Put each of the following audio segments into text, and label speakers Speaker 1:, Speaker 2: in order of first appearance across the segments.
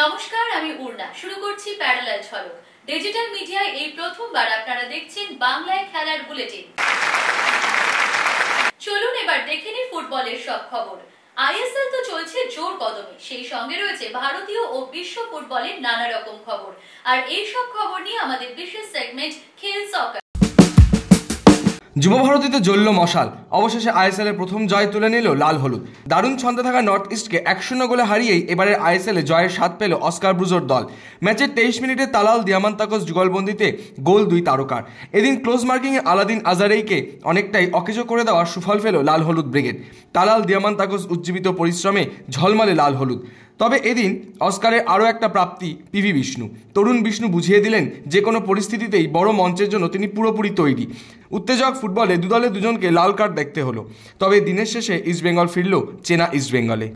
Speaker 1: নমস্কার, আমি উর্না। শুরু করছি প্যারালাল ঝলক। ডিজিটাল মিডিয়ায় এই প্রথমবার আপনারা দেখছেন বাংলায় খেলার বুলেটিন। চলুন এবার দেখে নিই ফুটবলের সব খবর। আইএসএল তো চলছে জোর কদমে, সেই সঙ্গে রয়েছে ভারতীয় ও বিশ্ব ফুটবলের নানা রকম খবর। আর এই সব খবর নিয়ে আমাদের বিশেষ সেগমেন্ট খেল সকার।
Speaker 2: যুব ভারতীতে জ্বলল মশাল। অবশেষে আইএসএল এর প্রথম জয় তুলে নিল লাল হলুদ। দারুণ ছন্দে থাকা নর্থ ইস্টকে 1-0 গোলে হারিয়েই এবারের আইএসএল এ জয়ের স্বাদ পেল অস্কার ব্রুজোর দল। ম্যাচের 23 মিনিটে তালাল দিয়ামান্তাকস যুগলবন্দিতে গোল 2 তারকার। এদিন ক্লোজ মার্কিংয়ে আলাদিন আজারেইকে অনেকটাই অকেজো করে দেওয়ার সুফল পেল লাল হলুদ ব্রিগেড। তালাল দিয়ামান্তাকস উজ্জীবিত পরিশ্রমে ঝলমলে লাল হলুদ। তবে এদিন অস্কারের আরও একটা প্রাপ্তি পিভি বিষ্ণু। তরুণ বিষ্ণু বুঝিয়ে দিলেন যে কোনো পরিস্থিতিতেই বড় মঞ্চের জন্য তিনি পুরোপুরি তৈরি। উত্তেজক ফুটবলে দুদলে দুজনকে লাল কার্ড দেখতে হলো। তবে দিনের শেষে ইস্টবেঙ্গল ফিরল চেনা ইস্টবেঙ্গলে।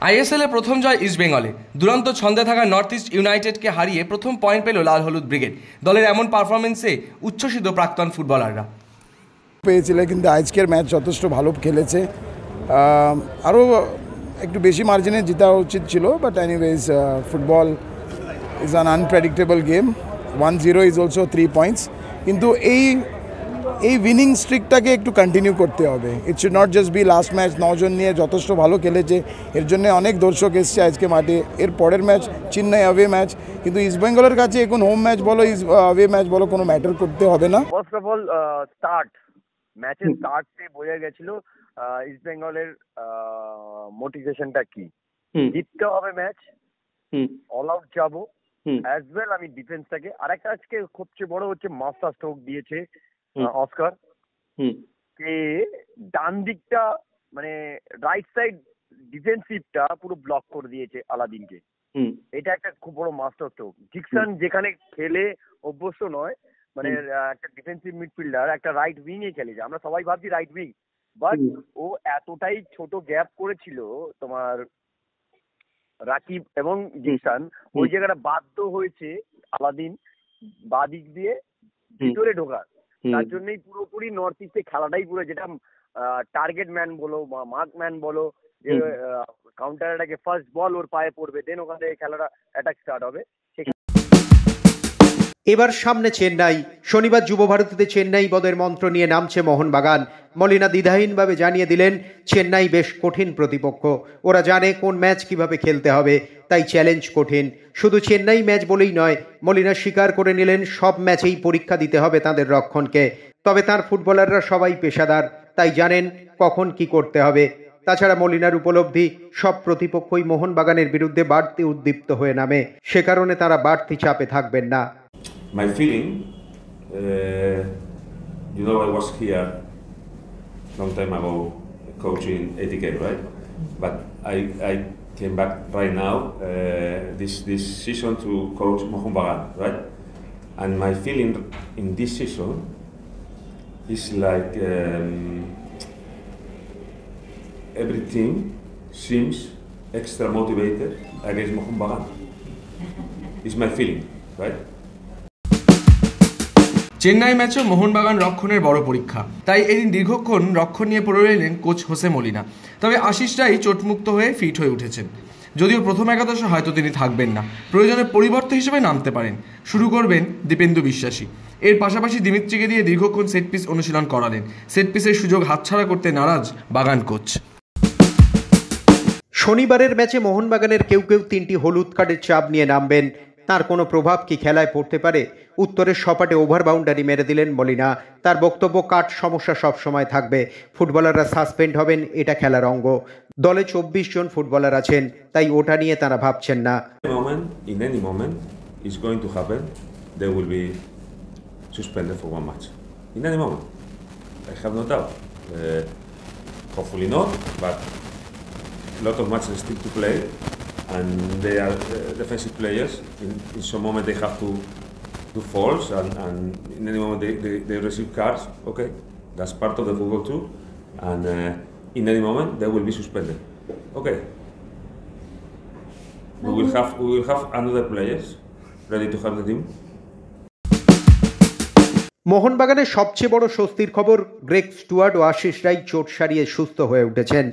Speaker 2: আইএসএল এ প্রথম জয় ইস্টবেঙ্গলে। দুরন্ত ছন্দে থাকা নর্থ ইস্ট ইউনাইটেডকে হারিয়ে প্রথম পয়েন্ট পেল লাল হলুদ ব্রিগেড। দলের এমন পারফরমেন্সে উচ্ছ্বসিত প্রাক্তন ফুটবলাররা।
Speaker 3: পেয়েছিল, কিন্তু আজকের ম্যাচ যথেষ্ট ভালো খেলেছে। আরও একটু বেশি মার্জিনে জেতা উচিত ছিল, but anyways football is an unpredictable game. 1-0 is also 3 points, কিন্তু এই উইনিং স্ট্রিকটাকে একটু কন্টিনিউ করতে হবে। It should not just be last match 9 জন নিয়ে যথেষ্ট ভালো খেলেছে, এর জন্য অনেক দর্শক এসছে আজকে মাঠে। এর পরের ম্যাচ চেন্নাই অ্যাওয়ে ম্যাচ, কিন্তু ইস্টবেঙ্গলের কাছে এখন হোম ম্যাচ বলো অ্যাওয়ে ম্যাচ বলো কোনো ম্যাটার করতে হবে না।
Speaker 4: ফার্স্ট অফ অল ম্যাচের স্টার্টে বোঝা গেছিল ইস্টবেঙ্গলের মোটিভেশনটা কি। জিততে হবে ম্যাচ, অল আউট যাবো, অ্যাজ ওয়েল আমি ডিফেন্সটাকে। আর একটা আজকে সবচেয়ে বড় হচ্ছে মাস্টার স্ট্রোক দিয়েছে অস্কার, কে ডান দিকটা মানে রাইট সাইড ডিফেন্সিভটা পুরো ব্লক করে দিয়েছে আলাদিনকে। এটা একটা খুব বড় মাস্টার স্ট্রোক। ডিকসন যেখানে খেলে অভ্যস্ত নয়, মানে একটা ডিফেন্সিভ মিডফিল্ডার একটা রাইট উইং এ খেলে, আমরা সবাই ভাবছি রাইট উইং, বাট ও এতটাই ছোট গ্যাপ করেছিল তোমার রাকিব এবং ডিকসন, ওই জায়গাটা বাধ্য হয়েছে আলাদিন বাদিক দিয়ে ভিতরে ঢোকার। তার জন্যই পুরোপুরি নর্থ ইস্টে খেলাটাই পুরো, যেটা টার্গেট ম্যান বলো বা মার্ক ম্যান বলো, যে কাউন্টার অ্যাটাকে ফার্স্ট বল ওর পায়ে পড়বে, দেন ওখান থেকে খেলাটা অ্যাটাক স্টার্ট হবে।
Speaker 5: এবার সামনে চেন্নাই। শনিবার যুব ভারতীতে চেন্নাই বদের মন্ত্র নিয়ে নামছে মোহনবাগান। মলিনা দ্বিধাহীনভাবে জানিয়ে দিলেন চেন্নাই বেশ কঠিন প্রতিপক্ষ। ওরা জানে কোন ম্যাচ কিভাবে খেলতে হবে, তাই চ্যালেঞ্জ কঠিন। শুধু চেন্নাই ম্যাচ বলেই নয়, মলিনা স্বীকার করে নিলেন সব ম্যাচেই পরীক্ষা দিতে হবে তাদের রক্ষণকে। তবে তার ফুটবলাররা সবাই পেশাদার, তাই জানেন কখন কি করতে হবে। তাছাড়া মলিনার উপলব্ধি, সব প্রতিপক্ষই মোহনবাগানের বিরুদ্ধে বাড়তি উদ্দীপ্ত হয়ে নামে, সে কারণে তারা বাড়তি চাপে থাকবেন না।
Speaker 6: My feeling, I was here long time ago coaching etiquette, right? But I came back right now this season to coach Mohanbagan, right? And my feeling in this season is like every team seems extra motivated against Mohanbagan. It's my feeling, right?
Speaker 2: Chennai ম্যাচও Mohun Bagan রক্ষণের বড় পরীক্ষা, তাই এদিন দীর্ঘক্ষণ রক্ষণ নিয়ে পড়ে রইলেন কোচ হোসে মলিনা। তবে আশিসরাই চোটমুক্ত হয়ে ফিট হয়ে উঠেছেন। যদিও প্রথম একাদশে হয়তো তিনি থাকবেন না, প্রয়োজনে পরিবর্তন হিসেবে নামতে পারেন। শুরু করবেন দীপেন্দু বিশ্বাসী। এর পাশাপাশি দিমিত্রিকে দিয়ে দীর্ঘক্ষণ সেট পিস অনুশীলন করালেন। সেট পিসের সুযোগ হাতছাড়া করতে নারাজ বাগান কোচ।
Speaker 5: শনিবারের ম্যাচে মোহনবাগানের কেউ কেউ 3টি হলুদ কার্ডের চাপ নিয়ে নামবেন। তার কোনো প্রভাব কি খেলায় পড়তে পারে? উত্তরের সপাটে ওভার বাউন্ডারি মেরে দিলেন মলিনা। তার বক্তব্য, কাট সমস্যা সব সময় থাকবে, ফুটবলাররা সাসপেন্ড হবেন, এটা খেলার অঙ্গ। দলে 24 জন ফুটবলার আছেন, তাই ওটা নিয়ে তারা ভাবছেন না।
Speaker 6: In any moment is going to happen, they will be suspended for one match. In any moment, I have no doubt. Hopefully not, but a lot of matches still to play. And they are defensive players. In some moment they have to do fouls, and in any moment they receive cards. Okay, that's part of the football too. And in any moment they will be suspended. Okay, we will have another players ready to have the team.
Speaker 5: মোহনবাগানের সবচেয়ে বড় স্বস্তির খবর, Greg Stewart ও আশিস রায় চোট সারিয়ে সুস্থ হয়ে উঠেছেন।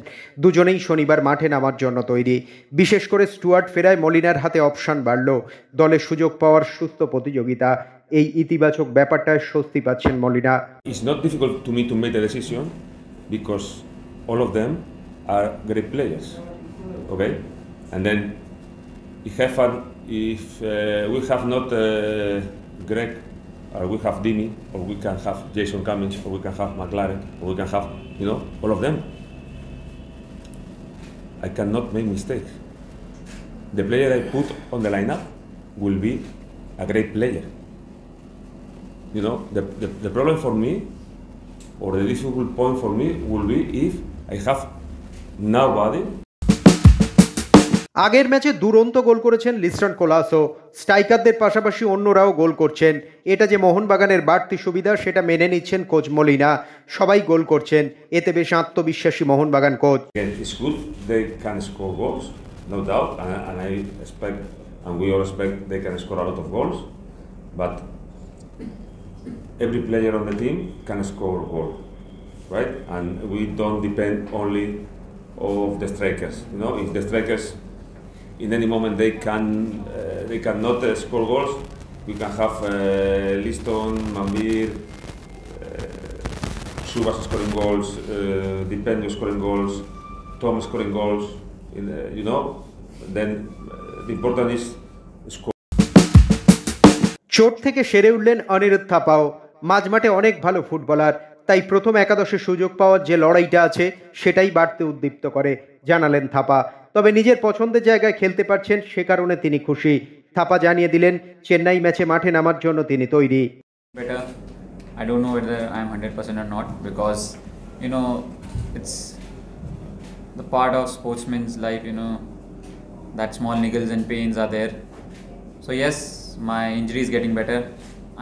Speaker 5: দুজনেই শনিবার মাঠে নামার জন্য তৈরি। বিশেষ করে স্টুয়ার্ট ফেরায় মলিনার হাতে অপশন বাড়ল। দলে সুযোগ পাওয়ার সুস্থ প্রতিযোগিতা, এই ইতিবাচক ব্যাপারটায় স্বস্তি পাচ্ছেন Malina.
Speaker 6: It's not difficult to me to make the decision because all of them are great players, okay? And then if we have not Greg, or we have Dimi, or we can have Jason Cummings, or we can have McLaren, or we can have, all of them. I cannot make mistakes. The player I put on the lineup will be a great player. The problem for me, or the difficult point for me, will be if I have nobody.
Speaker 5: আগের ম্যাচে দুরন্ত গোল করেছেন Liston Colaco. স্ট্রাইকারদের পাশাপাশি অন্যরাও গোল করছেন। এটা যে মোহনবাগানের বাড়তি সুবিধা সেটা মেনে নিচ্ছেন কোচ মলিনা। সবাই গোল করছেন, এতে বেশ আত্মবিশ্বাসী Mohun Bagan coach.
Speaker 6: It's good they can score goals, no doubt, and I expect, and we all expect they can score a lot of goals, but every player on the team can score a goal, right? And we don't depend only of the strikers. If the strikers in any moment they cannot score goals, we can have Liston, Mambir, Subas scoring goals, Dipendio scoring goals, Tom scoring goals. Then the important is score.
Speaker 5: চোট থেকে সেরে উঠলেন অনিরুদ্ধ থাপাও। মাঝমাঠে অনেক ভালো footballer, তাই প্রথম একাদশে সুযোগ পাওয়ার যে লড়াইটা আছে সেটাই বাড়তে উদ্দীপ্ত করে, জানালেন থাপা। তবে নিজের পছন্দের জায়গায় খেলতে পারছেন সে কারণে তিনি খুশি। থাপা জানিয়ে দিলেন চেন্নাই ম্যাচে মাঠে নামার জন্য তিনি তৈরি।
Speaker 7: Better. I don't know whether I'm 100% or not because it's the part of sportsman's life, that small niggles and pains are there. So yes, my injury is getting better.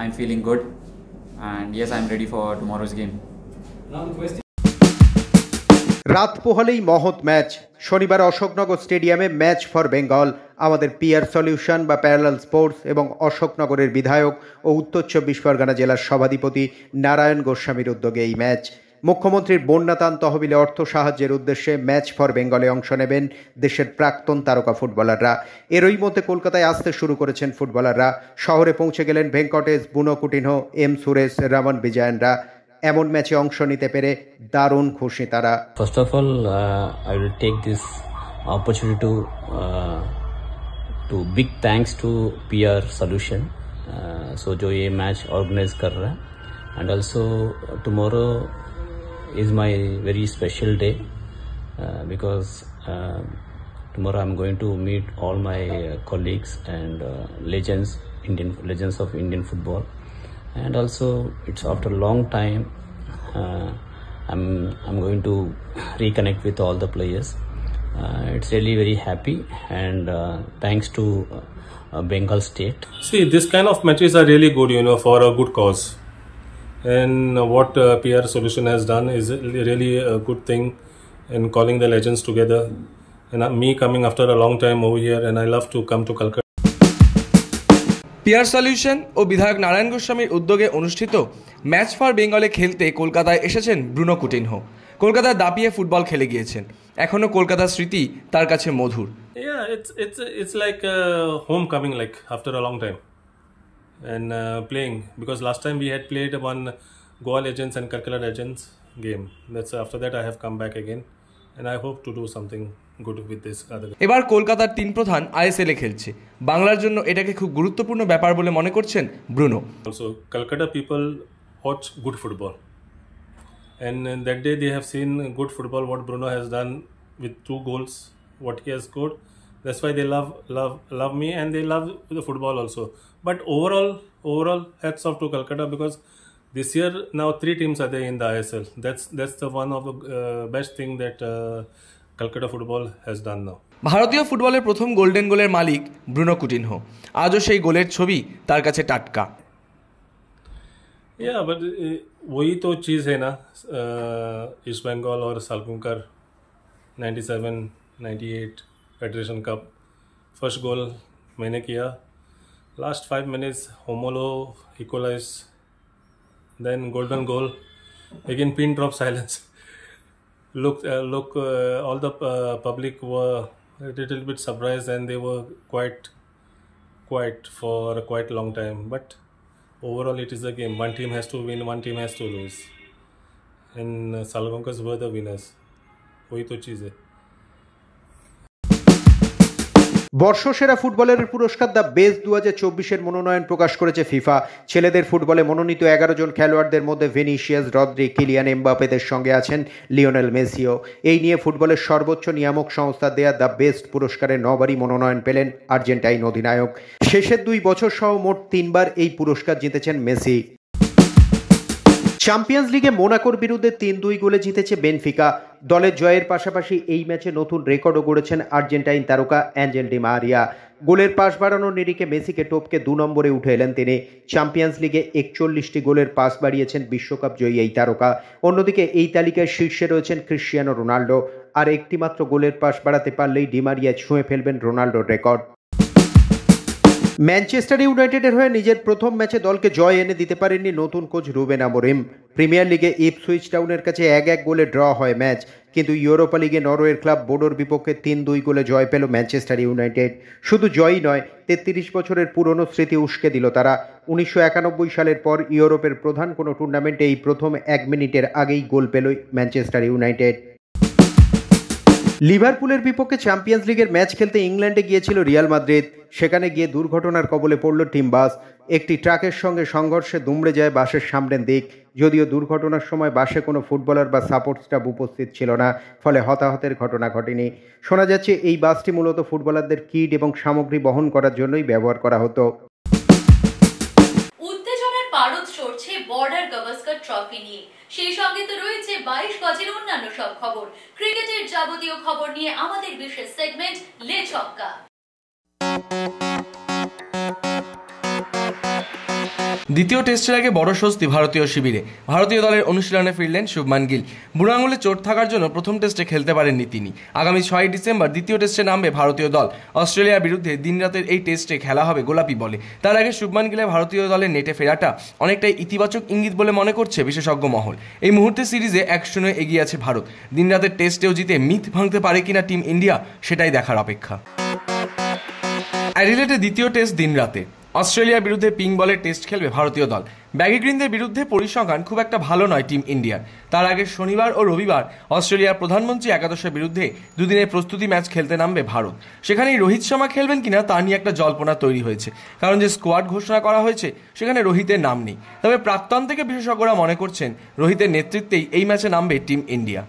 Speaker 7: I'm feeling good, and yes, I'm ready for tomorrow's game. Now the question.
Speaker 5: রাত পোহালেই মহৎ match. শনিবার অশোকনগর স্টেডিয়ামে match for Bengal. আমাদের PR solution বা parallel sports এবং অশোকনগরের বিধায়ক ও উত্তর চব্বিশ পরগনা জেলার সভাধিপতি নারায়ণ গোস্বামীর উদ্যোগে এই ম্যাচ। মুখ্যমন্ত্রীর বন্যাতান তহবিলে অর্থ সাহায্যের উদ্দেশ্যে ম্যাচ ফর বেঙ্গলে অংশ নেবেন দেশের প্রাক্তন তারকা ফুটবলাররা। এরই মধ্যে কলকাতায় আসতে শুরু করেছেন ফুটবলাররা। শহরে পৌঁছে গেলেন ভেঙ্কটেশ, বুনো কুটিনহো, এম সুরেশ, রমন বিজয়নরা। এমন ম্যাচে অংশ নিতে পেরে দারুণ খুশি তারা।
Speaker 8: First of all, I will take this opportunity to big thanks to PR Solution, so जो ये मैच ऑर्गेनाइज कर रहा है, and also tomorrow is my very special day because tomorrow I'm going to meet all my colleagues and legends of Indian football. And also it's after a long time I'm going to reconnect with all the players. It's really very happy, and thanks to Bengal State.
Speaker 9: See, this kind of matches are really good, for a good cause. And what PR Solution has done is really a good thing in calling the legends together. And me coming after a long time over here, and I love to come to Calcutta.
Speaker 2: PR solution ও বিধায়ক নারায়ণ গোস্বামীর উদ্যোগে অনুষ্ঠিত match for বেঙ্গলে খেলতে কলকাতায় এসেছেন Bruno Coutinho. কলকাতায় দাপিয়ে ফুটবল খেলে গিয়েছেন, এখনো কলকাতার স্মৃতি তার কাছে মধুর।
Speaker 9: Yeah, it's like homecoming, like after a long time, and playing, because last time we had played one Goa Legends and Karkala Legends game. That's after that I have come back again, and I hope to do something good with this other.
Speaker 2: এবার কলকাতার তিন প্রধান আইএসএল-এ খেলছে। বাংলার জন্য এটাকে খুব গুরুত্বপূর্ণ ব্যাপার বলে মনে করছেন Bruno.
Speaker 9: Also, Calcutta people watch good football, and that day they have seen good football. What Bruno has done with 2 goals, what he has scored. That's why they love me, and they love the football also. But overall, hats off to Calcutta, because this year now 3 teams are there in the ISL. That's the one of the best thing that Calcutta football has done now.
Speaker 2: ভারতীয় ফুটবলের প্রথম golden গোলের মালিক Bruno Coutinho. আজও সেই গোলের ছবি তার কাছে টাটকা।
Speaker 9: Yeah, but वही तो चीज़ है ना, ईस्ट बंगाल और Salgaocar 97, 98 federation cup, first goal मैंने किया, लास्ट 5 मिनट्स होमोलो equalise, then golden goal, again pin drop silence. All the public were a little bit surprised and they were quiet for a quite long time. But overall, it is a game. One team has to win, one team has to lose, and Salgonkas were the winners. वही तो चीज़ है।
Speaker 5: বর্ষসেরা ফুটবলারের পুরস্কার the best 2024-এর মনোনয়ন প্রকাশ করেছে FIFA. ছেলেদের ফুটবলে মনোনীত 11 জন খেলোয়াড়দের মধ্যে ভিনিসিয়াস, রদ্রি, কিলিয়ান এমবাপেদের সঙ্গে আছেন লিওনেল মেসিও। এই নিয়ে ফুটবলের সর্বোচ্চ নিয়ামক সংস্থা দেয়া দ্য বেস্ট পুরস্কারে 9বারই মনোনয়ন পেলেন আর্জেন্টাইন অধিনায়ক। শেষের 2 বছর সহ মোট 3বার এই পুরস্কার জিতেছেন মেসি। চ্যাম্পিয়ন্স লিগে মোনাকোর বিরুদ্ধে 3-2 গোলে জিতেছে বেনফিকা। দলের জয়ের পাশাপাশি এই ম্যাচে নতুন রেকর্ডও গড়েছেন আর্জেন্টাইন তারকা অ্যাঞ্জেল ডি মারিয়া। গোলের পাস বাড়ানোর নিরিখে মেসিকে টপকে 2 নম্বরে উঠে এলেন তিনি। চ্যাম্পিয়ন্স লিগে 41টি গোলের পাস বাড়িয়েছেন বিশ্বকাপ জয়ী এই তারকা। অন্যদিকে এই তালিকায় শীর্ষে রয়েছেন ক্রিশ্চিয়ানো রোনাল্ডো। আর একটি মাত্র গোলের পাস বাড়াতে পারলেই ডি মারিয়া ছুঁয়ে ফেলবেন রোনাল্ডোর রেকর্ড। ম্যানচেস্টার ইউনাইটেডের হয়ে নিজের প্রথম ম্যাচে দলকে জয় এনে দিতে পারেননি নতুন কোচ রুবেন আমোরিম। প্রিমিয়ার লিগে ইপসুইচ টাউনের কাছে 1-1 গোলে ড্র হয় ম্যাচ, কিন্তু ইউরোপা লিগে নরওয়ের ক্লাব বোডোর বিপক্ষে 3-2 গোলে জয় পেল ম্যানচেস্টার ইউনাইটেড। শুধু জয়ই নয়, 33 বছরের পুরনো স্মৃতি উস্কে দিল তারা। 1991 সালের পর ইউরোপের প্রধান কোনো টুর্নামেন্টে এই প্রথম 1 মিনিটের আগেই গোল পেল ম্যানচেস্টার ইউনাইটেড। লিভারপুলের বিপক্ষে চ্যাম্পিয়ন্স লিগের ম্যাচ খেলতে ইংল্যান্ডে গিয়েছিল রিয়াল মাদ্রিদ। সেখানে গিয়ে দুর্ঘটনার কবলে পড়ল টিম বাস। একটি ট্রাকের সঙ্গে সংঘর্ষে দুমড়ে যায় বাসের সামনের দিক। যদিও দুর্ঘটনার সময় বাসে কোনো ফুটবলার বা সাপোর্ট স্টাফ উপস্থিত ছিল না, ফলে হতাহতের ঘটনা ঘটেনি। শোনা যাচ্ছে এই বাসটি মূলত ফুটবলারদের কিট এবং সামগ্রী বহন করার জন্যই ব্যবহার করা হতো।
Speaker 1: উত্তেজনার পারদ চড়ছে বর্ডার গাভাস্কার ট্রফি নিয়ে। সেই সঙ্গে তো রয়েছে 22 গজের অন্যান্য সব খবর। ক্রিকেটের যাবতীয় খবর নিয়ে আমাদের বিশেষ সেগমেন্ট লে ছক্কা।
Speaker 2: দ্বিতীয় টেস্টের আগে বড় স্বস্তি ভারতীয় শিবিরে। ভারতীয় দলের অনুশীলনে ফিরলেন শুভমান গিল। বুড়ো আঙুলে চোট থাকার জন্য প্রথম টেস্টে খেলতে পারেননি তিনি। আগামী 6 ডিসেম্বর দ্বিতীয় টেস্টে নামবে ভারতীয় দল। অস্ট্রেলিয়ার বিরুদ্ধে দিনরাতের এই টেস্টে খেলা হবে গোলাপি বলে। তার আগে শুভমান গিলের ভারতীয় দলের নেটে ফেরাটা অনেকটাই ইতিবাচক ইঙ্গিত বলে মনে করছে বিশেষজ্ঞ মহল। এই মুহূর্তে সিরিজে 1-0 এগিয়ে আছে ভারত। দিনরাতের টেস্টেও জিতে মিথ ভাঙতে পারে কিনা টিম ইন্ডিয়া, সেটাই দেখার অপেক্ষা। অ্যাডিলেডে দ্বিতীয় টেস্ট দিনরাতে। অস্ট্রেলিয়ার বিরুদ্ধে পিং বলের টেস্ট খেলবে ভারতীয় দল। ব্যাগি গ্রিনদের বিরুদ্ধে পরিসংখ্যান খুব একটা ভালো নয় টিম ইন্ডিয়ার। তার আগে শনিবার ও রবিবার অস্ট্রেলিয়ার প্রধানমন্ত্রী একাদশের বিরুদ্ধে 2 দিনের প্রস্তুতি ম্যাচ খেলতে নামবে ভারত। সেখানেই রোহিত শর্মা খেলবেন কিনা তা নিয়ে একটা জল্পনা তৈরি হয়েছে, কারণ যে স্কোয়াড ঘোষণা করা হয়েছে সেখানে রোহিতের নাম নেই। তবে প্রাক্তন থেকে বিশেষজ্ঞরা মনে করছেন রোহিতের নেতৃত্বেই এই ম্যাচে নামবে টিম ইন্ডিয়া।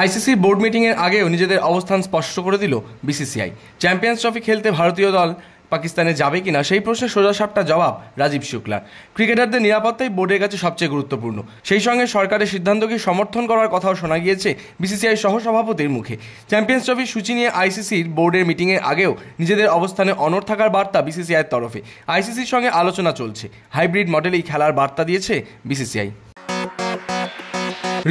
Speaker 2: আইসিসি বোর্ড মিটিংয়ের আগেও নিজেদের অবস্থান স্পষ্ট করে দিল বিসিসিআই। চ্যাম্পিয়ন্স ট্রফি খেলতে ভারতীয় দল পাকিস্তানে যাবে কিনা সেই প্রশ্নের সোজাসাপটা জবাব রাজীব শুক্লার। ক্রিকেটারদের নিরাপত্তাই বোর্ডের কাছে সবচেয়ে গুরুত্বপূর্ণ। সেই সঙ্গে সরকারের সিদ্ধান্তকে সমর্থন করার কথাও শোনা গিয়েছে বিসিসিআই সহসভাপতির মুখে। চ্যাম্পিয়ন্স ট্রফির সূচি নিয়ে আইসিসির বোর্ডের মিটিংয়ের আগেও নিজেদের অবস্থানে অনড় থাকার বার্তা বিসিসিআইয়ের তরফে। আইসিসির সঙ্গে আলোচনা চলছে। হাইব্রিড মডেলেই খেলার বার্তা দিয়েছে বিসিসিআই।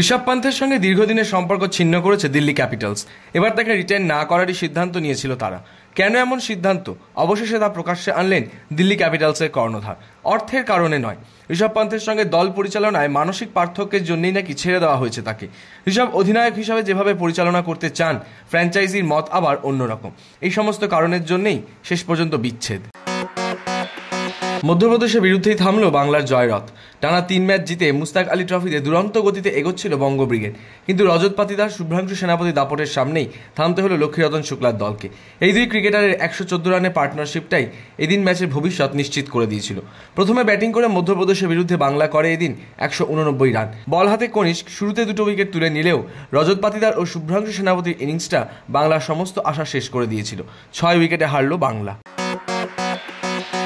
Speaker 2: ঋষভ পান্থের সঙ্গে দীর্ঘদিনের সম্পর্ক ছিন্ন করেছে দিল্লি ক্যাপিটালস। এবার তাকে রিটার্ন না করারই সিদ্ধান্ত নিয়েছিল তারা। কেন এমন সিদ্ধান্ত? অবশেষে তা প্রকাশ্যে আনলেন দিল্লি ক্যাপিটালসের কর্ণধার। অর্থের কারণে নয়, ঋষভ পান্থের সঙ্গে দল পরিচালনায় মানসিক পার্থক্যের জন্যই নাকি ছেড়ে দেওয়া হয়েছে তাকে। ঋষভ অধিনায়ক হিসাবে যেভাবে পরিচালনা করতে চান, ফ্র্যাঞ্চাইজির মত আবার অন্যরকম। এই সমস্ত কারণের জন্যই শেষ পর্যন্ত বিচ্ছেদ। মধ্যপ্রদেশের বিরুদ্ধেই থামল বাংলার জয়রথ। টানা 3 ম্যাচ জিতে মুস্তাক আলী ট্রফিতে দুরন্ত গতিতে এগোচ্ছিল বঙ্গ ব্রিগেড, কিন্তু রজত পাতিদার, শুভ্রাংশু সেনাপতি দাপটের সামনেই থামতে হলো লক্ষ্মীরতন শুক্লার দলকে। এই 2 ক্রিকেটারের 114 রানের পার্টনারশিপটাই এদিন ম্যাচের ভবিষ্যৎ নিশ্চিত করে দিয়েছিল। প্রথমে ব্যাটিং করে মধ্যপ্রদেশের বিরুদ্ধে বাংলা করে এদিন 189 রান। বল হাতে কনিষ্ক শুরুতে 2 উইকেট তুলে নিলেও রজত পাতিদার ও শুভ্রাংশু সেনাপতির ইনিংসটা বাংলার সমস্ত আশা শেষ করে দিয়েছিল। 6 উইকেটে হারল বাংলা।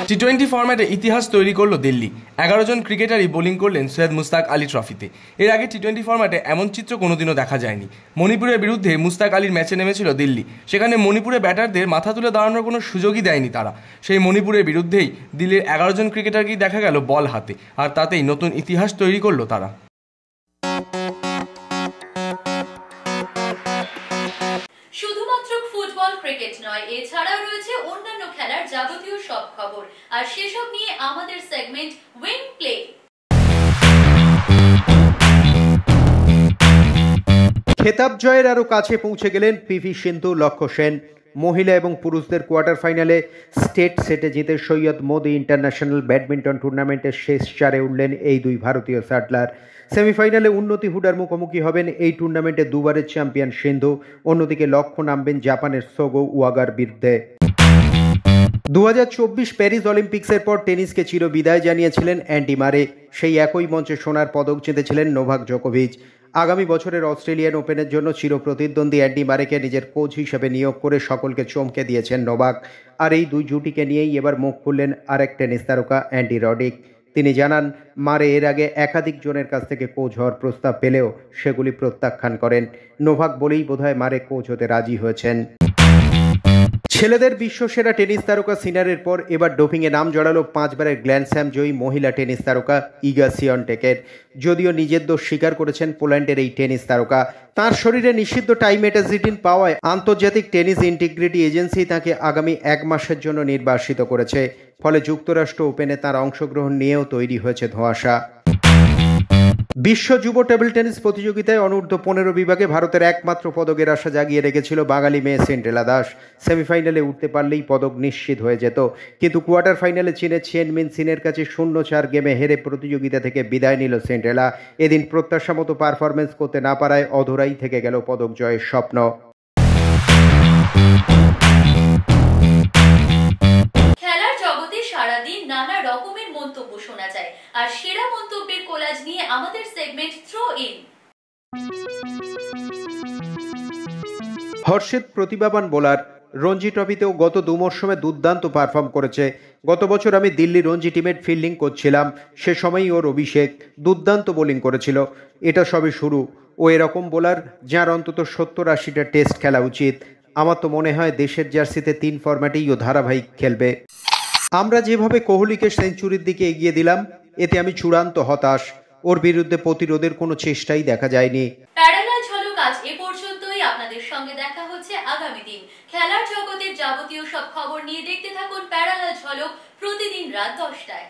Speaker 2: টি-20 ফরম্যাটে ইতিহাস তৈরি করল দিল্লি। 11 জন ক্রিকেটারই বোলিং করলেন সৈয়দ মুস্তাক আলী ট্রফিতে। এর আগে টি-20 ফরম্যাটে এমন চিত্র কোনোদিনও দেখা যায়নি। মণিপুরের বিরুদ্ধে মুস্তাক আলীর ম্যাচে নেমেছিল দিল্লি। সেখানে মণিপুরে ব্যাটারদের মাথা তুলে দাঁড়ানোর কোনো সুযোগই দেয়নি তারা। সেই মণিপুরের বিরুদ্ধেই দিল্লির 11 জন ক্রিকেটারকেই দেখা গেল বল হাতে, আর তাতেই নতুন ইতিহাস তৈরি করল তারা।
Speaker 1: শুধুমাত্র ফুটবল ক্রিকেট নয়, এছাড়াও রয়েছে অন্যান্য খেলার যাবতীয় সব খবর, আর সেসব নিয়ে আমাদের সেগমেন্ট উইং প্লে।
Speaker 5: খেতাব জয়ের আরও কাছে পৌঁছে গেলেন পিভি সিন্ধু, লক্ষ্য সেন। মহিলা এবং পুরুষদের কোয়ার্টার ফাইনালে স্টেট সেটে জিতে সৈয়দ মোদি ইন্টারন্যাশনাল ব্যাডমিন্টন টুর্নামেন্টের শেষ চারে উঠলেন এই দুই ভারতীয় শাটলার। সেমিফাইনালে উন্নতি হুডার মুখোমুখি হবেন এই টুর্নামেন্টে দুবারের চ্যাম্পিয়ন সিন্ধু। অন্যদিকে লক্ষ্য নামবেন জাপানের সোগো ওয়াগার বিরুদ্ধে। 2024 প্যারিস অলিম্পিক্সের পর টেনিসকে চির বিদায় জানিয়েছিলেন অ্যান্ডি মারে। সেই একই মঞ্চে সোনার পদক জিতেছিলেন নোভাক জোকোভিচ। আগামী বছরের অস্ট্রেলিয়ান ওপেনের জন্য চির প্রতিদ্বন্দ্বী অ্যান্ডি মারেকে নিজের কোচ হিসেবে নিয়োগ করে সকলকে চমকে দিয়েছেন নোভাক। আর এই দুই জুটিকে নিয়েই এবার মুখ খুললেন আরেক টেনিস তারকা অ্যান্ডি রডিক। তিনি জানান, মারে এর আগে একাধিক জনের কাছ থেকে কোচ হওয়ার প্রস্তাব পেলেও সেগুলি প্রত্যাখ্যান করেন। নোভাক বলেই বোধহয় মারে কোচ হতে রাজি হয়েছেন। ছেলেদের বিশ্বসেরা টেনিস তারকা সিনারের পর এবার ডোপিংয়ে নাম জড়ালো 5 বারের গ্র্যান্ড স্ল্যাম জয়ী মহিলা টেনিস তারকা ইগা সিওনটেকের। যদিও নিজের দোষ স্বীকার করেছেন পোল্যান্ডের এই টেনিস তারকা। তার শরীরে নিষিদ্ধ টাইমেটাজিডিন পাওয়ায় আন্তর্জাতিক টেনিস ইন্টিগ্রিটি এজেন্সি তাকে আগামী 1 মাসের জন্য নির্বাসিত করেছে। ফলে যুক্তরাষ্ট্র ওপেনে তার অংশগ্রহণ নিয়েও তৈরি হয়েছে ধোঁয়াশা। বিশ্ব যুব টেবিল টেনিস প্রতিযোগিতায় অনূর্ধ্ব 15 বিভাগে ভারতের একমাত্র পদকের আশা জাগিয়ে রেখেছিল বাঙালি মেয়ে সিন্ড্রেলা দাস। সেমিফাইনালে উঠতে পারলেই পদক নিশ্চিত হয়ে যেত, কিন্তু কোয়ার্টার ফাইনালে চীনের চেন মিন সিনের কাছে 0-4 গেমে হেরে প্রতিযোগিতা থেকে বিদায় নিল সিন্ড্রেলা। এদিন প্রত্যাশা মতো পারফরমেন্স করতে না পারায় অধরাই থেকে গেল পদক জয়ের স্বপ্ন।
Speaker 1: খেলার জগতে সারাদিন নানা রকমের মন্তব্য শোনা যায়, আর সেরা মন্তব্যের কোলাজ নিয়ে আমাদের সেগমেন্ট থ্রো ইন।
Speaker 5: হর্ষিত প্রতিভাবান বোলার, রঞ্জি ট্রফিতেও গত 2 মরশুমে দুর্দান্ত পারফর্ম করেছে। গত বছর আমি দিল্লি রঞ্জি টিমের ফিল্ডিং করছিলাম, সে সময়ই ওর অভিষেক। দুর্দান্ত বোলিং করেছিল। এটা সবে শুরু। ও এরকম বোলার যার অন্তত 70-80টা টেস্ট খেলা উচিত। আমার তো মনে হয় দেশের জার্সিতে 3 ফরম্যাটেই ও ধারাবাহিক খেলবে। আমরা যেভাবে কোহলিকে সেঞ্চুরির দিকে এগিয়ে দিলাম, এতে আমি চূড়ান্ত হতাশ। ওর বিরুদ্ধে প্রতিরোধের কোনো চেষ্টাই দেখা যায়নি।
Speaker 1: প্যারালাল ঝলক আজ এ পর্যন্তই। আপনাদের সঙ্গে দেখা হচ্ছে আগামী দিন। খেলার জগতের যাবতীয় সব খবর নিয়ে দেখতে থাকুন প্যারালাল ঝলক প্রতিদিন রাত 10টায়।